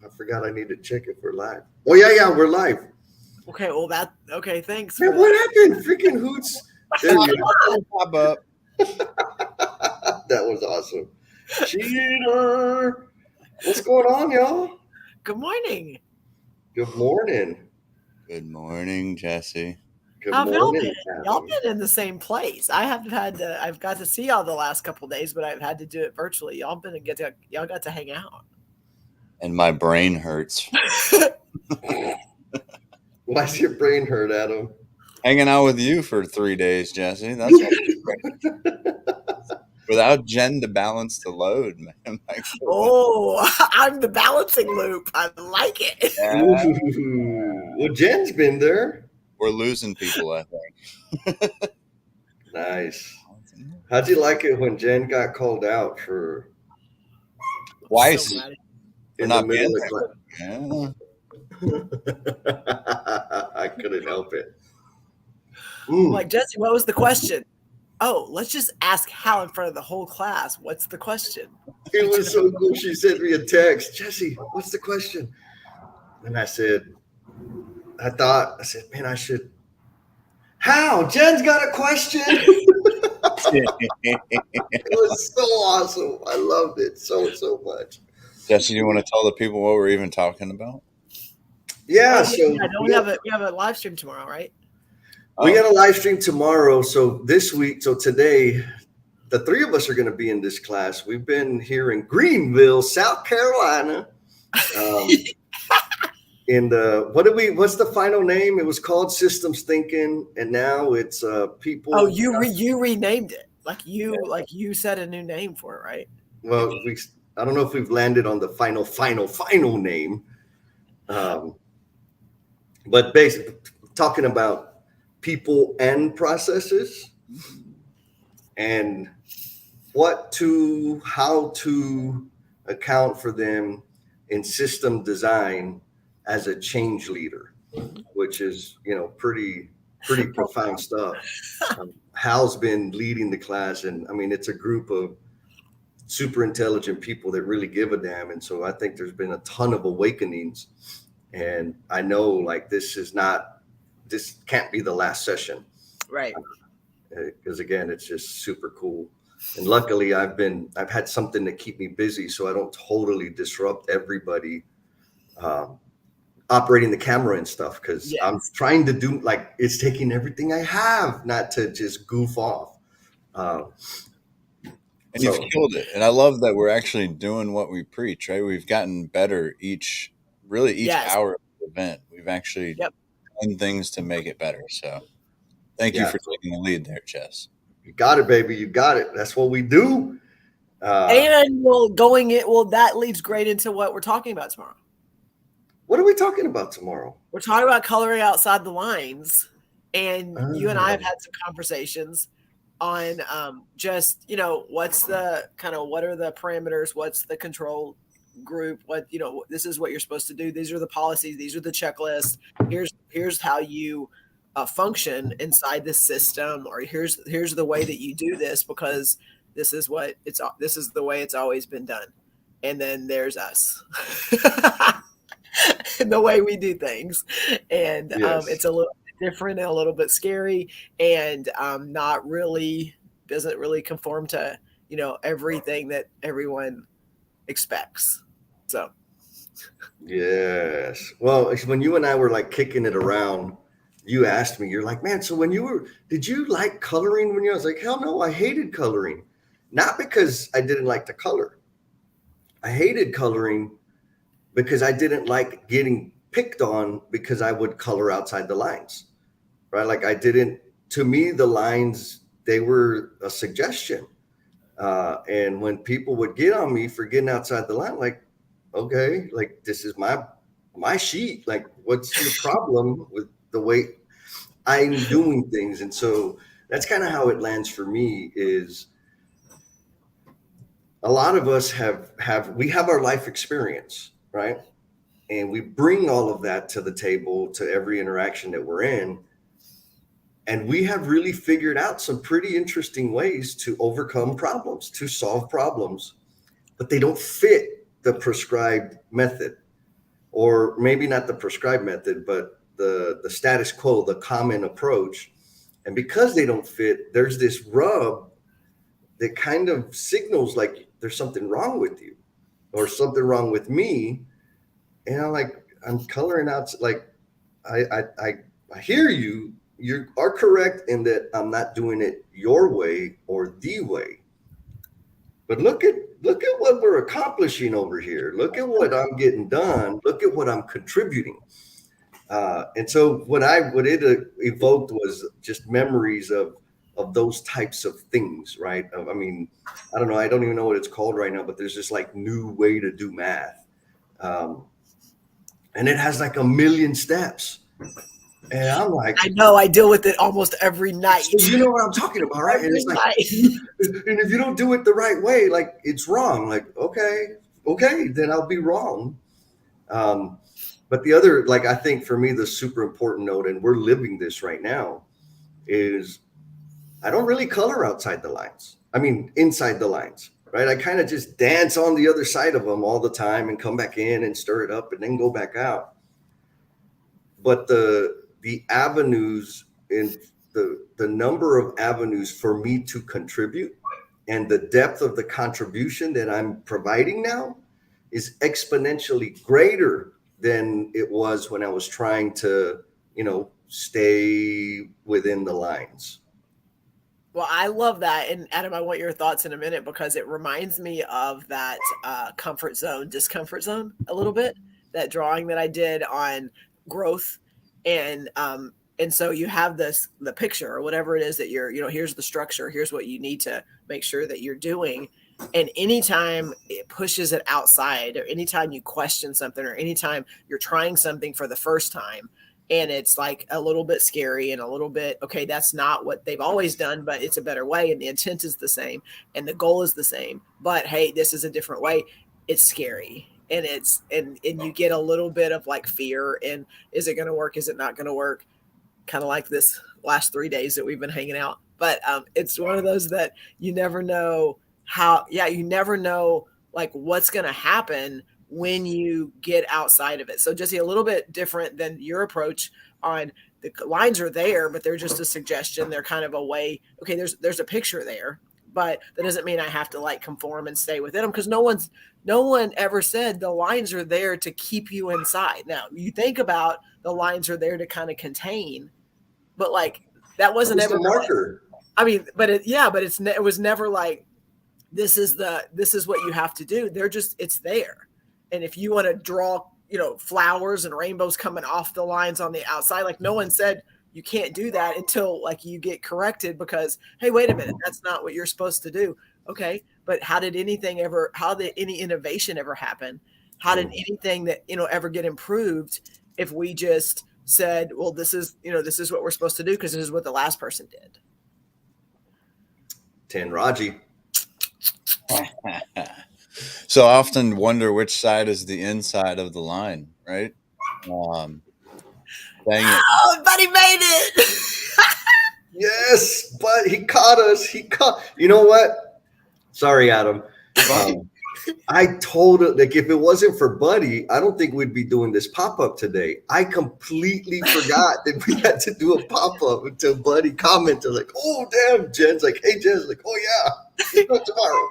I forgot I need to check if we're live. Oh yeah, we're live. Okay, well okay, thanks. Man, what happened? Freaking hoots. There you go. Pop up. That was awesome. Cheater. What's going on, y'all? Good morning. Good morning. Good morning, Jesse. Good How have y'all morning. been? Y'all been in the same place. I've got to see y'all the last couple of days, but I've had to do it virtually. Y'all got to hang out. And my brain hurts. Why's your brain hurt, Adam? Hanging out with you for 3 days, Jesse. That's without Jen to balance the load, man. Oh, I'm the balancing loop. I like it. Yeah. Ooh. Well, Jen's been there. We're losing people, I think. Nice. How'd you like it when Jen got called out for twice So in not the middle being of class? Yeah. I couldn't help it. I'm like, Jesse, what was the question? Oh, let's just ask Hal in front of the whole class. What's the question? It was so cool. She sent me a text. Jesse, what's the question? And I said, man, I should. Hal, Jen's got a question. It was so awesome. I loved it so much. Jesse, you want to tell the people what we're even talking about? Yeah, we have a live stream tomorrow, right? We got a live stream tomorrow. So today, the three of us are going to be in this class. We've been here in Greenville, South Carolina. What's the final name? It was called Systems Thinking, and now it's people. Oh, you renamed it. Like you said a new name for it, right? Well, I don't know if we've landed on the final name. But basically talking about people and processes and how to account for them in system design as a change leader, which is, pretty profound stuff. Hal's been leading the class, and I mean, it's a group of super intelligent people that really give a damn. And so I think there's been a ton of awakenings, and I know like this can't be the last session. Right. Because again, it's just super cool. And luckily I've had something to keep me busy so I don't totally disrupt everybody operating the camera and stuff, because yes. I'm trying to do, like, it's taking everything I have not to just goof off. And you've killed it. And I love that we're actually doing what we preach, right? We've gotten better each hour of the event. We've actually done things to make it better. So thank you for taking the lead there, Chess. You got it, baby. You got it. That's what we do. And that leads great into what we're talking about tomorrow. What are we talking about tomorrow? We're talking about coloring outside the lines. And you and I have had some conversations on just, what are the parameters? What's the control group? This is what you're supposed to do. These are the policies. These are the checklists. Here's how you function inside this system, or here's the way that you do this, because this is the way it's always been done. And then there's us. And the way we do things. And it's a little bit different and a little bit scary, and doesn't really conform to, everything that everyone expects. So. Yes. Well, when you and I were like kicking it around, you asked me, you're like, man, so did you like coloring when you, I was like, hell no, I hated coloring. Not because I didn't like to color. I hated coloring because I didn't like getting picked on because I would color outside the lines, right? Like to me, the lines, they were a suggestion. And when people would get on me for getting outside the line, like, okay, like this is my sheet. Like, what's the problem with the way I'm doing things? And so that's kind of how it lands for me. Is a lot of us have our life experience, right? And we bring all of that to the table, to every interaction that we're in. And we have really figured out some pretty interesting ways to overcome problems, to solve problems, but they don't fit the prescribed method. or maybe not the prescribed method, but the status quo, the common approach. And because they don't fit, there's this rub that kind of signals like there's something wrong with you or something wrong with me. And I'm coloring out, like, I hear you. You are correct in that I'm not doing it your way or the way. But look at what we're accomplishing over here. Look at what I'm getting done. Look at what I'm contributing. And so what it evoked was just memories of those types of things, right? I mean, I don't know. I don't even know what it's called right now, but there's this like new way to do math. And it has like 1,000,000 steps. And I'm like, I know, I deal with it almost every night. So you know what I'm talking about, right? And it's like, and if you don't do it the right way, like it's wrong. Like, okay, then I'll be wrong. But the other, like, I think for me, the super important note, and we're living this right now, is I don't really color outside the lines. I mean, inside the lines, right? I kind of just dance on the other side of them all the time and come back in and stir it up and then go back out. But the avenues in the number of avenues for me to contribute and the depth of the contribution that I'm providing now is exponentially greater than it was when I was trying to, stay within the lines. Well, I love that. And Adam, I want your thoughts in a minute because it reminds me of that comfort zone, discomfort zone a little bit, that drawing that I did on growth. And so you have the picture or whatever it is that here's the structure, here's what you need to make sure that you're doing. And anytime it pushes it outside, or anytime you question something, or anytime you're trying something for the first time, and it's like a little bit scary and a little bit, okay, that's not what they've always done, but it's a better way. And the intent is the same and the goal is the same, but hey, this is a different way. It's scary. And and you get a little bit of like fear and is it going to work? Is it not going to work? Kind of like this last 3 days that we've been hanging out. But it's one of those that you never know you never know like what's going to happen when you get outside of it. So Jesse, a little bit different than your approach on the lines are there, but they're just a suggestion. They're kind of a way, okay, there's a picture there, but that doesn't mean I have to like conform and stay within them because no one ever said the lines are there to keep you inside. Now you think about the lines are there to kind of contain, but like that wasn't ever the marker. I mean, but it was never like, this is what you have to do. It's there. And if you want to draw, flowers and rainbows coming off the lines on the outside, like no one said you can't do that until like you get corrected because, hey, wait a minute, that's not what you're supposed to do. Okay. But how did any innovation ever happen? How did anything that, ever get improved if we just said, well, this is what we're supposed to do because this is what the last person did. 10 Raji. So I often wonder which side is the inside of the line, right? Dang it. Oh, buddy made it. Yes, but he caught us. You know what? Sorry, Adam. I told him, like, if it wasn't for Buddy, I don't think we'd be doing this pop-up today. I completely forgot that we had to do a pop-up until Buddy commented, like, oh, damn. Jen's like, hey, Jen's like, oh, yeah, let's do it tomorrow.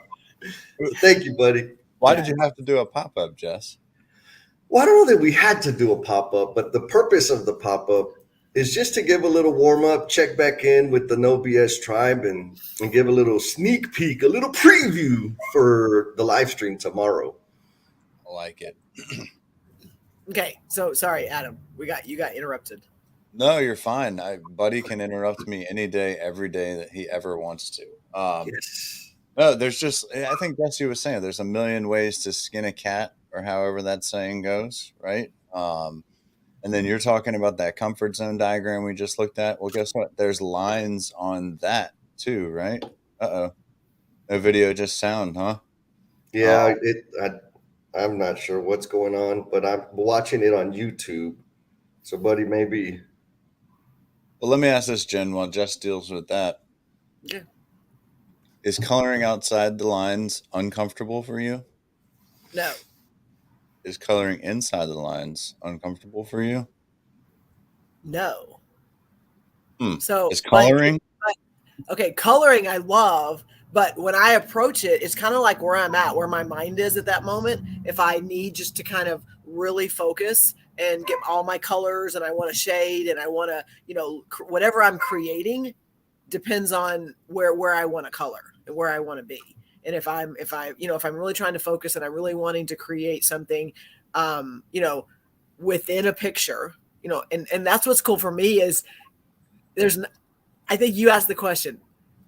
Thank you, Buddy. Why did you have to do a pop-up, Jess? Well, I don't know that we had to do a pop-up, but the purpose of the pop-up is just to give a little warm-up, check back in with the NoBS tribe and give a little sneak peek, a little preview for the live stream tomorrow. I like it. Okay, so sorry, Adam, you got interrupted. No, you're fine. Buddy can interrupt me any day, every day that he ever wants to. Yes. No, I think Jesse was saying there's a million ways to skin a cat, or however that saying goes, right? And then you're talking about that comfort zone diagram we just looked at. Well, guess what? There's lines on that too, right? Uh-oh. No video, just sound, huh? Yeah, I'm not sure what's going on, but I'm watching it on YouTube. So, Buddy, maybe. Well, let me ask this, Jen, while Jess deals with that. Yeah. Is coloring outside the lines uncomfortable for you? No. is coloring inside the lines uncomfortable for you? No. Hmm. So Is coloring? Okay, coloring I love, but when I approach it, it's kind of like where I'm at, where my mind is at that moment. If I need just to kind of really focus and get all my colors and I want to shade and I want to, whatever I'm creating depends on where I want to color and where I want to be. And if I'm really trying to focus and I'm really wanting to create something, within a picture, and that's what's cool for me is there's I think you asked the question,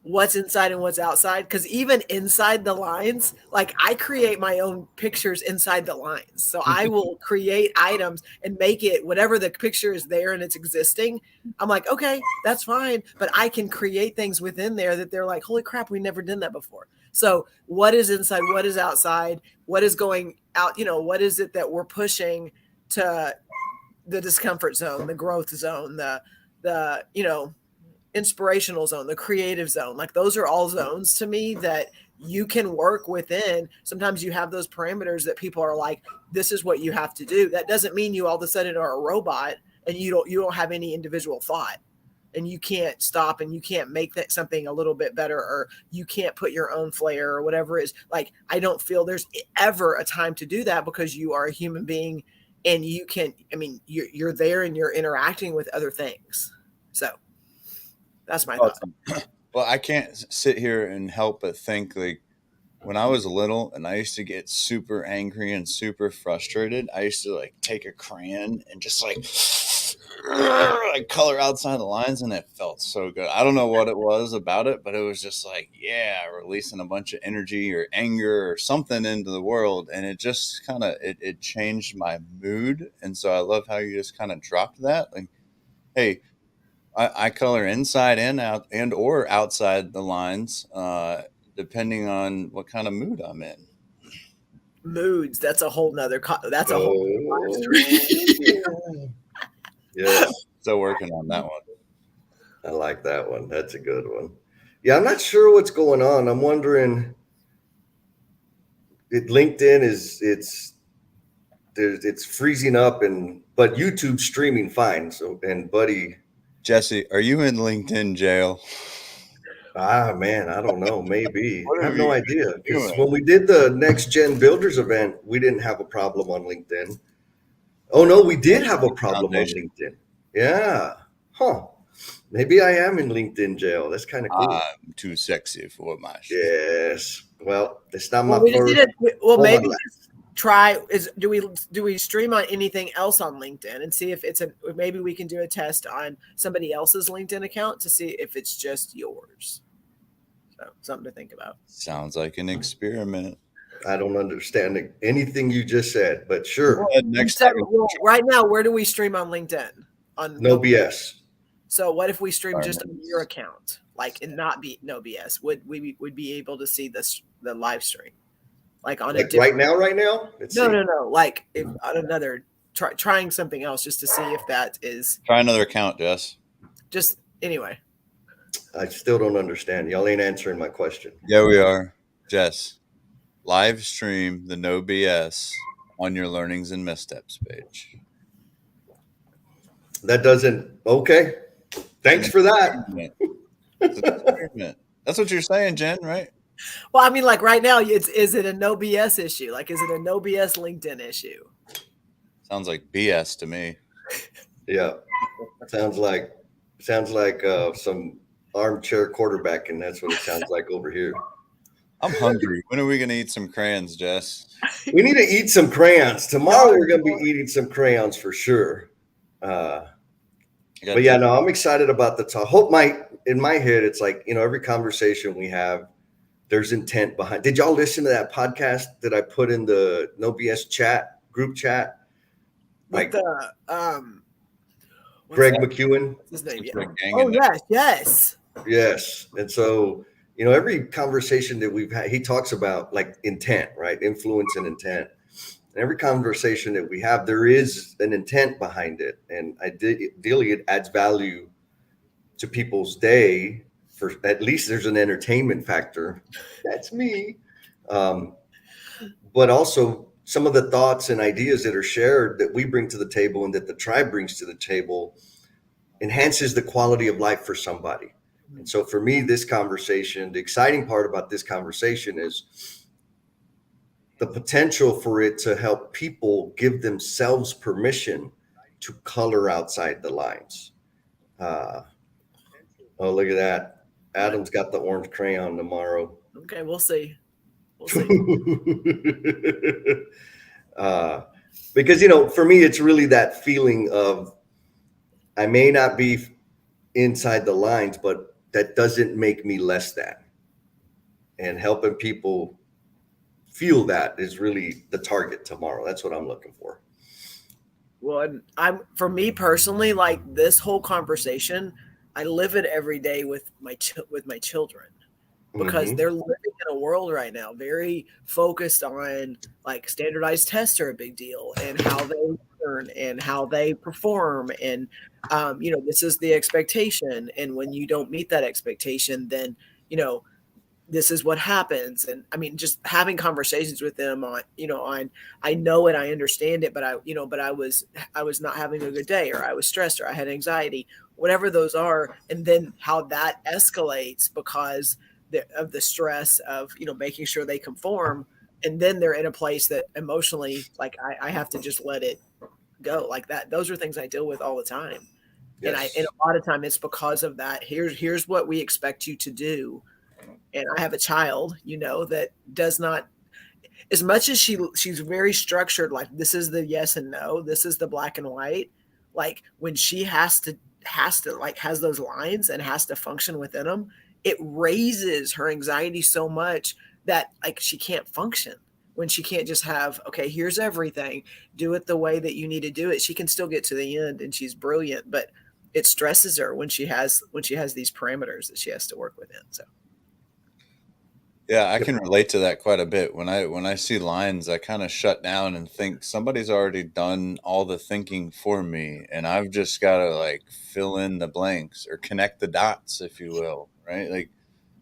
what's inside and what's outside? Because even inside the lines, like I create my own pictures inside the lines. So I will create items and make it whatever the picture is there and it's existing. I'm like, okay, that's fine. But I can create things within there that they're like, holy crap, we never done that before. So what is inside? What is outside? What is going out? What is it that we're pushing to the discomfort zone, the growth zone, the inspirational zone, the creative zone. Like those are all zones to me that you can work within. Sometimes you have those parameters that people are like, this is what you have to do. That doesn't mean you all of a sudden are a robot and you don't have any individual thought and you can't stop and you can't make that something a little bit better, or you can't put your own flair or whatever it is. Like, I don't feel there's ever a time to do that because you are a human being and you can, you're there and you're interacting with other things. So that's my thought. Well, I can't sit here and help but think, like, when I was little and I used to get super angry and super frustrated, I used to like take a crayon and just like color outside the lines, and it felt so good. I don't know what it was about it, but it was just like, yeah, releasing a bunch of energy or anger or something into the world, and it just kind of it changed my mood. And so I love how you just kind of dropped that, like, hey, I color inside and out and or outside the lines, depending on what kind of mood I'm in. Moods. That's a whole nother. That's a whole live stream. Yes. Still working on that one. I like that one. That's a good one. Yeah, I'm not sure what's going on. I'm wondering. LinkedIn it's freezing up, but YouTube's streaming fine. So, and buddy. Jesse, are you in LinkedIn jail? Man, I don't know. Maybe. I have no idea. Because when we did the Next Gen Builders event, we didn't have a problem on LinkedIn. Oh, no, we did have a problem on LinkedIn. Yeah. Huh. Maybe I am in LinkedIn jail. That's kind of cool. I'm too sexy for my shit. Yes. Well, it's not my first. Maybe try do we stream on anything else on LinkedIn and see if maybe we can do a test on somebody else's LinkedIn account to see if it's just yours. So something to think about. Sounds like an experiment. I don't understand anything you just said, but sure. Right now, where do we stream on LinkedIn? On NoBS. So what if we stream just on your account, like, and not be NoBS? Would we be able to see the live stream, like on a right now? No. Like if on another trying something else just to see if that is. Try another account, Jess. Just anyway. I still don't understand. Y'all ain't answering my question. Yeah, we are, Jess. Live stream the NoBS on your learnings and missteps page. That doesn't. Okay. Thanks for that. That's what you're saying, Jen, right? Well, I mean, like right now, is it a NoBS issue? Like, is it a NoBS LinkedIn issue? Sounds like BS to me. Yeah. Sounds like some armchair quarterbacking. That's what it sounds like over here. I'm hungry. When are we going to eat some crayons, Jess? We need to eat some crayons. Tomorrow we're going to be eating some crayons for sure. But yeah, no, I'm excited about the talk. In my head, it's like, every conversation we have, there's intent behind. Did y'all listen to that podcast that I put in the NoBS group chat? Like Greg McEwen. His name, yeah. Oh, yes. And so, every conversation that we've had, he talks about like intent, right? Influence and intent. And every conversation that we have, there is an intent behind it. And ideally, it adds value to people's day. For at least there's an entertainment factor. That's me. But also some of the thoughts and ideas that are shared that we bring to the table and that the tribe brings to the table enhances the quality of life for somebody. And so for me, this conversation, the exciting part about this conversation is the potential for it to help people give themselves permission to color outside the lines. Oh, look at that. Adam's got the orange crayon tomorrow. Okay, we'll see. We'll see. Because, for me, it's really that feeling of I may not be inside the lines, but that doesn't make me less than. And helping people feel that is really the target tomorrow. That's what I'm looking for. Well, for me personally, like this whole conversation, I live it every day with my children, because they're living in a world right now very focused on like standardized tests are a big deal, and how they learn and how they perform, and this is the expectation, and when you don't meet that expectation, then this is what happens. And I mean, just having conversations with them on I know it, I understand it, but I was not having a good day, or I was stressed, or I had anxiety, whatever those are, and then how that escalates because of the stress of making sure they conform, and then they're in a place that emotionally, like I have to just let it go like that. Those are things I deal with all the time. Yes. And a lot of time it's because of that. Here's what we expect you to do. And I have a child, that does not, as much as she's very structured, like this is the yes and no, this is the black and white. Like when she has to like has those lines and has to function within them, it raises her anxiety so much that like she can't function when she can't just have, okay, here's everything, do it the way that you need to do it. She can still get to the end and she's brilliant, but it stresses her when she has these parameters that she has to work within. So. Yeah, I can relate to that quite a bit. When I see lines, I kind of shut down and think somebody's already done all the thinking for me, and I've just got to like fill in the blanks or connect the dots, if you will, right? Like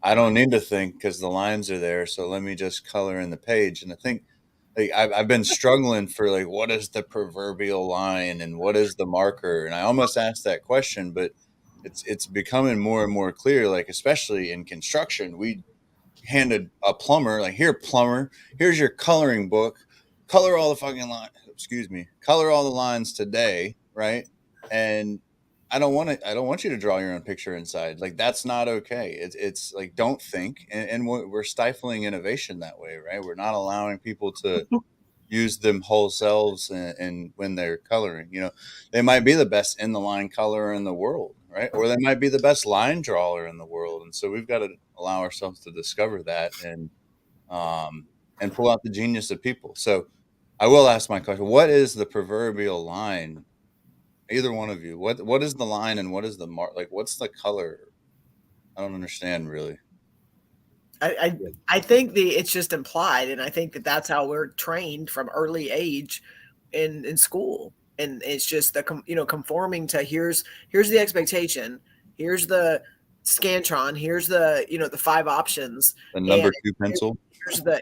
I don't need to think because the lines are there, so let me just color in the page. And I think like I've been struggling for like what is the proverbial line and what is the marker, and I almost asked that question, but it's becoming more and more clear. Like especially in construction, we handed a plumber, like, here, plumber, here's your coloring book, color all the fucking lines, color all the lines today, right? And I don't want you to draw your own picture inside. Like that's not okay. It's like don't think, and we're stifling innovation that way, right? We're not allowing people to use them whole selves, and when they're coloring, they might be the best in the line colorer in the world, right? Or they might be the best line drawer in the world. And so we've got to allow ourselves to discover that and pull out the genius of people. So I will ask my question: what is the proverbial line? Either one of you, what is the line and what is the mark? Like, what's the color? I don't understand really. I think it's just implied, and I think that's how we're trained from early age in school, and it's just the conforming to here's the expectation, here's the Scantron, here's the the 5 options, the number 2 pencil.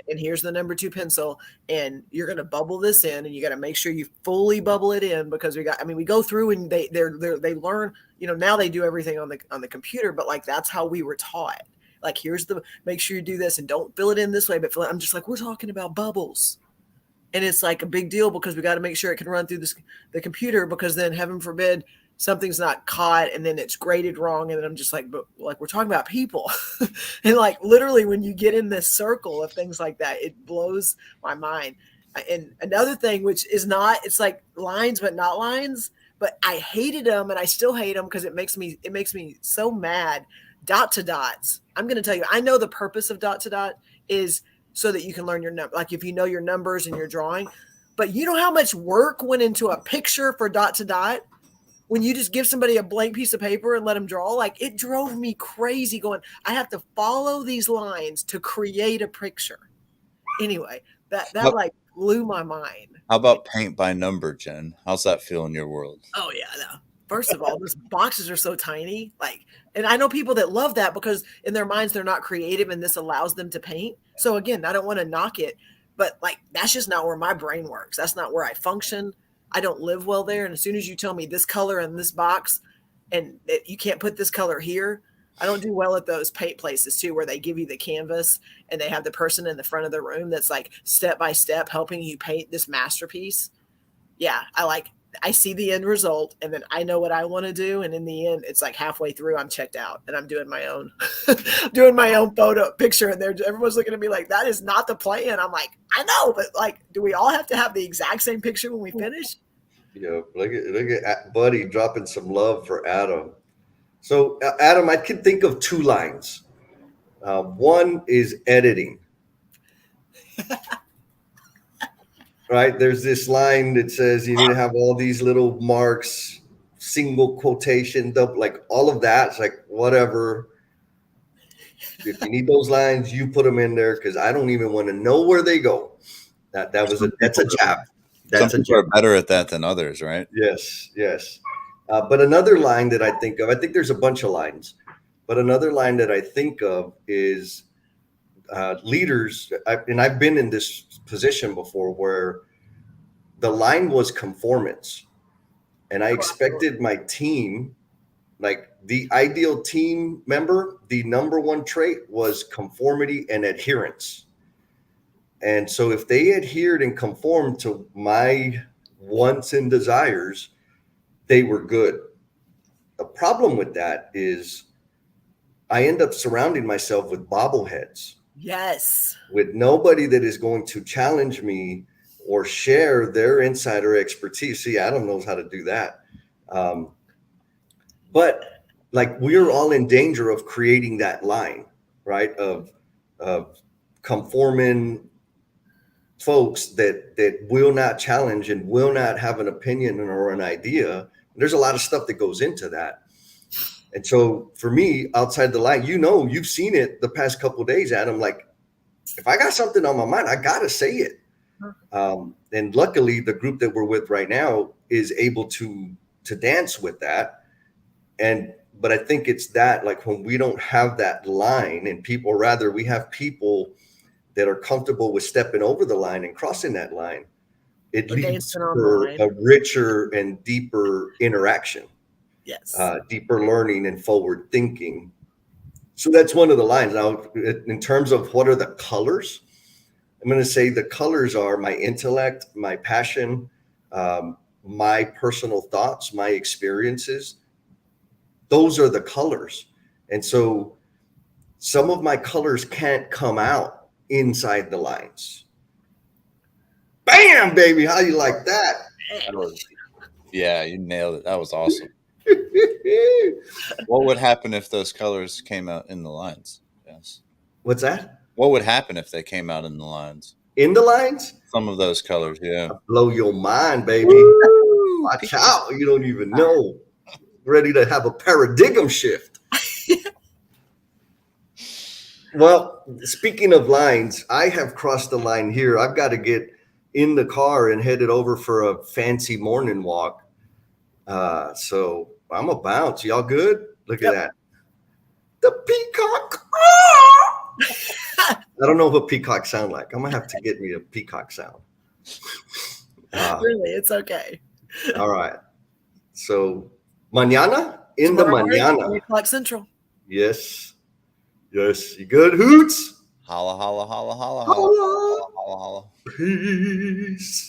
Here's the number 2 pencil, and you're going to bubble this in, and you got to make sure you fully bubble it in, because we go through and they learn, now they do everything on the computer, but like that's how we were taught. Like make sure you do this and don't fill it in this way, but I'm just like, we're talking about bubbles. And it's like a big deal because we got to make sure it can run through the computer, because then heaven forbid something's not caught and then it's graded wrong. And then I'm just like, but like, we're talking about people. And like, literally when you get in this circle of things like that, it blows my mind. And another thing, which is it's like lines, but not lines, but I hated them and I still hate them because it makes me so mad. Dot to dots. I'm going to tell you, I know the purpose of dot to dot is so that you can learn your number. Like if you know your numbers and your drawing, but you know how much work went into a picture for dot to dot when you just give somebody a blank piece of paper and let them draw. Like it drove me crazy going, I have to follow these lines to create a picture. Anyway, that like blew my mind. How about paint by number, Jen? How's that feel in your world? Oh yeah, no. First of all, those boxes are so tiny. Like, and I know people that love that because in their minds they're not creative, and this allows them to paint. So again, I don't want to knock it, But like, that's just not where my brain works. That's not where I function. I don't live well there. And as soon as you tell me this color in this box and you can't put this color here, I don't do well at those paint places too, where they give you the canvas and they have the person in the front of the room that's like step by step helping you paint this masterpiece. Yeah, I see the end result and then I know what I want to do. And in the end, it's like halfway through, I'm checked out and I'm doing my own, doing my own photo picture. And everyone's looking at me like, that is not the plan. I'm like, I know, but like, do we all have to have the exact same picture when we finish? Yeah, look at Buddy dropping some love for Adam. So Adam, I can think of two lines. One is editing. Right, there's this line that says you need to have all these little marks, single quotation, double, like all of that. It's like whatever. If you need those lines, you put them in there because I don't even want to know where they go. That's a jab. That's some people are better at that than others, right? Yes. But another line that I think of, I think there's a bunch of lines, but another line that I think of is leaders, and I've been in this position before where the line was conformance, and I expected my team, like the ideal team member, the number one trait was conformity and adherence. And so if they adhered and conformed to my wants and desires, they were good. The problem with that is I end up surrounding myself with bobbleheads. Yes. With nobody that is going to challenge me or share their insider expertise. See, Adam knows how to do that. But like we're all in danger of creating that line, right? Of conforming folks that will not challenge and will not have an opinion or an idea. There's a lot of stuff that goes into that. And so for me, outside the line, you've seen it the past couple of days, Adam, like if I got something on my mind, I got to say it. And luckily the group that we're with right now is able to dance with that. But I think it's that, like when we don't have that line and we have people that are comfortable with stepping over the line and crossing that line, it leads to a richer and deeper interaction. Yes. Deeper learning and forward thinking. So that's one of the lines. Now, in terms of what are the colors, I'm going to say the colors are my intellect, my passion, my personal thoughts, my experiences. Those are the colors. And so some of my colors can't come out inside the lines. Bam, baby. How you like that? Yeah, you nailed it. That was awesome. What would happen if those colors came out in the lines? Yes. What's that? What would happen if they came out in the lines? In the lines? Some of those colors, yeah. I'll blow your mind, baby. Woo! Watch out. You don't even know. Ready to have a paradigm shift. Well, speaking of lines, I have crossed the line here. I've got to get in the car and headed over for a fancy morning walk. So I'm a bounce. Y'all good? Look at that. The peacock. I don't know what peacock sound like. I'm gonna have to get me a peacock sound. Really, it's okay. All right. So mañana in the mañana. 3 o'clock Central. Yes. You good, Hoots? Holla, holla, holla, holla, Holla. holla, holla, holla. Peace.